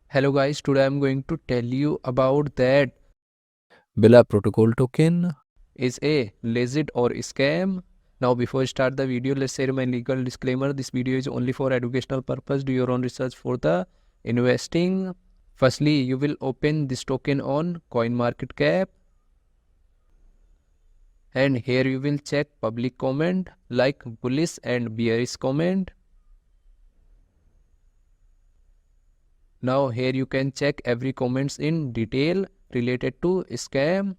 Hello guys, today I'm going to tell you about that BEL protocol token. is a legit or scam. Now before I start the video, let's share my legal disclaimer. This video is only for educational purpose. Do your own research for the investing. Firstly, you will open this token on CoinMarketCap and here you will check public comment like bullish and bearish comment. Now here you can check every comments in detail related to scam.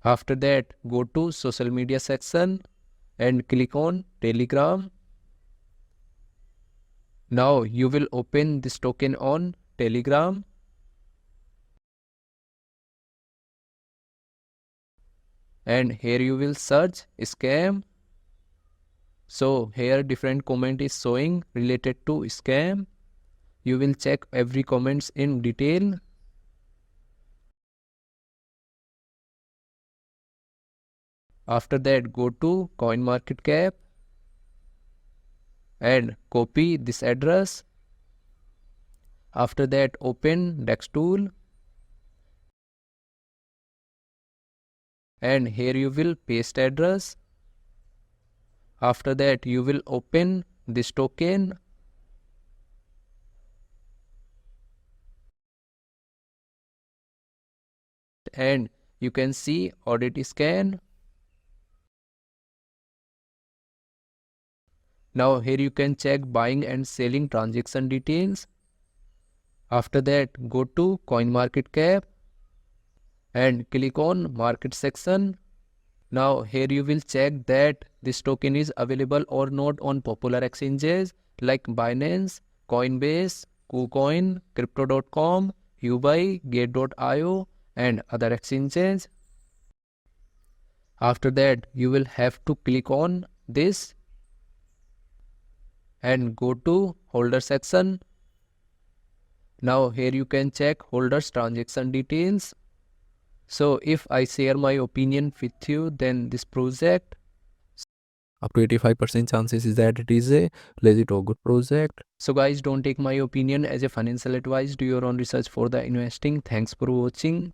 After that, go to social media section and click on Telegram. Now you will open this token on Telegram. And here you will search scam. So here different comment is showing related to scam. You will check every comments in detail. After that, go to CoinMarketCap and copy this address. After that, open Dex tool and here you will paste address. After that, you will open this token and you can see audit scan. Now here you can check buying and selling transaction details. After that, go to CoinMarketCap and click on market section. Now here you will check that this token is available or not on popular exchanges like Binance, Coinbase, KuCoin, Crypto.com, Ubuy, Gate.io and other exchanges. After that, you will have to click on this and go to holder section. Now here you can check holders transaction details. So if I share my opinion with you, then this project Up to 85% chances is that it is a legit or good project. So guys, don't take my opinion as a financial advice. Do your own research for the investing. Thanks for watching.